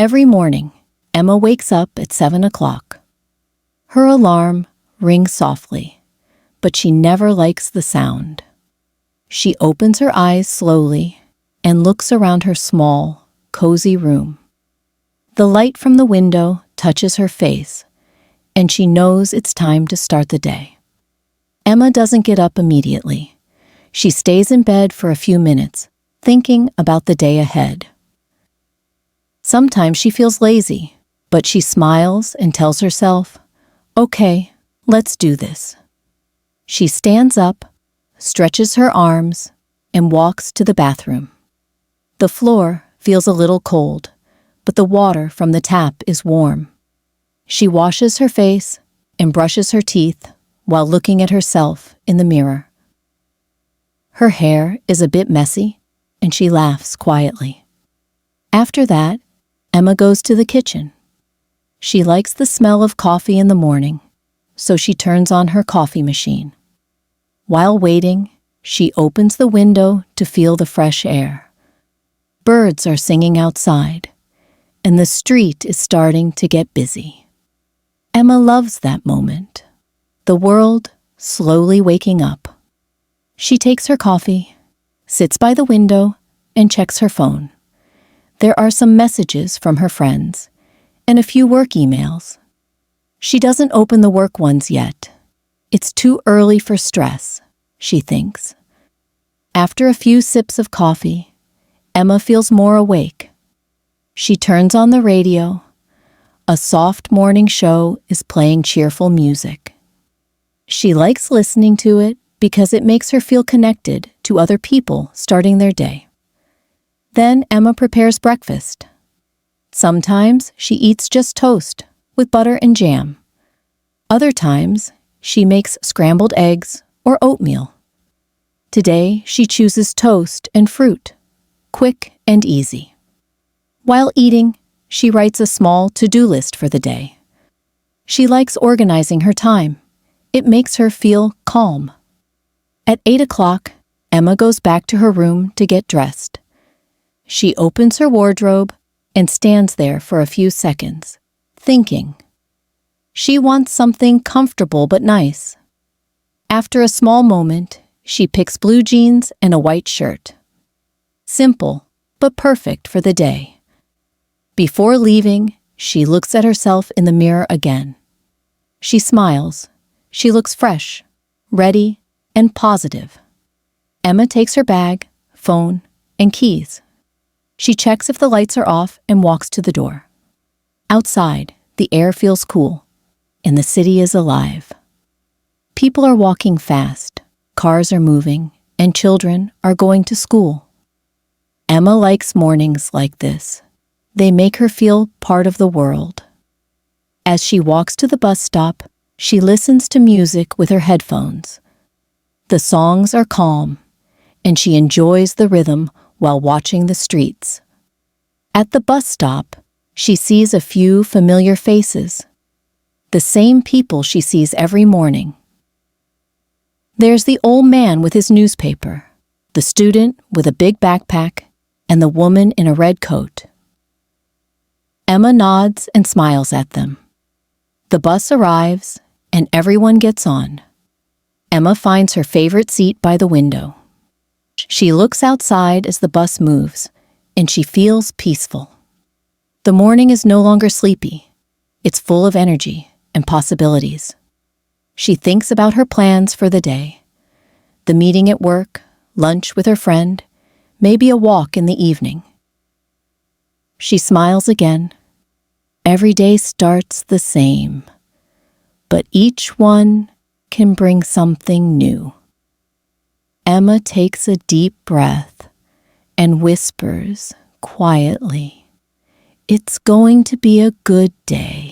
Every morning, Emma wakes up at 7 o'clock. Her alarm rings softly, but she never likes the sound. She opens her eyes slowly and looks around her small, cozy room. The light from the window touches her face, and she knows it's time to start the day. Emma doesn't get up immediately. She stays in bed for a few minutes, thinking about the day ahead. Sometimes she feels lazy, but she smiles and tells herself, "Okay, let's do this." She stands up, stretches her arms, and walks to the bathroom. The floor feels a little cold, but the water from the tap is warm. She washes her face and brushes her teeth while looking at herself in the mirror. Her hair is a bit messy, and she laughs quietly. After that, Emma goes to the kitchen. She likes the smell of coffee in the morning, so she turns on her coffee machine. While waiting, she opens the window to feel the fresh air. Birds are singing outside, and the street is starting to get busy. Emma loves that moment, the world slowly waking up. She takes her coffee, sits by the window, and checks her phone. There are some messages from her friends and a few work emails. She doesn't open the work ones yet. It's too early for stress, she thinks. After a few sips of coffee, Emma feels more awake. She turns on the radio. A soft morning show is playing cheerful music. She likes listening to it because it makes her feel connected to other people starting their day. Then Emma prepares breakfast. Sometimes she eats just toast with butter and jam. Other times, she makes scrambled eggs or oatmeal. Today, she chooses toast and fruit, quick and easy. While eating, she writes a small to-do list for the day. She likes organizing her time. It makes her feel calm. At 8 o'clock, Emma goes back to her room to get dressed. She opens her wardrobe and stands there for a few seconds, thinking. She wants something comfortable but nice. After a small moment, she picks blue jeans and a white shirt. Simple, but perfect for the day. Before leaving, she looks at herself in the mirror again. She smiles. She looks fresh, ready, and positive. Emma takes her bag, phone, and keys. She checks if the lights are off and walks to the door. Outside, the air feels cool, and the city is alive. People are walking fast, cars are moving, and children are going to school. Emma likes mornings like this. They make her feel part of the world. As she walks to the bus stop, she listens to music with her headphones. The songs are calm, and she enjoys the rhythm while watching the streets. At the bus stop, she sees a few familiar faces, the same people she sees every morning. There's the old man with his newspaper, the student with a big backpack, and the woman in a red coat. Emma nods and smiles at them. The bus arrives, and everyone gets on. Emma finds her favorite seat by the window. She looks outside as the bus moves, and she feels peaceful. The morning is no longer sleepy. It's full of energy and possibilities. She thinks about her plans for the day. The meeting at work, lunch with her friend, maybe a walk in the evening. She smiles again. Every day starts the same, but each one can bring something new. Emma takes a deep breath and whispers quietly, "It's going to be a good day."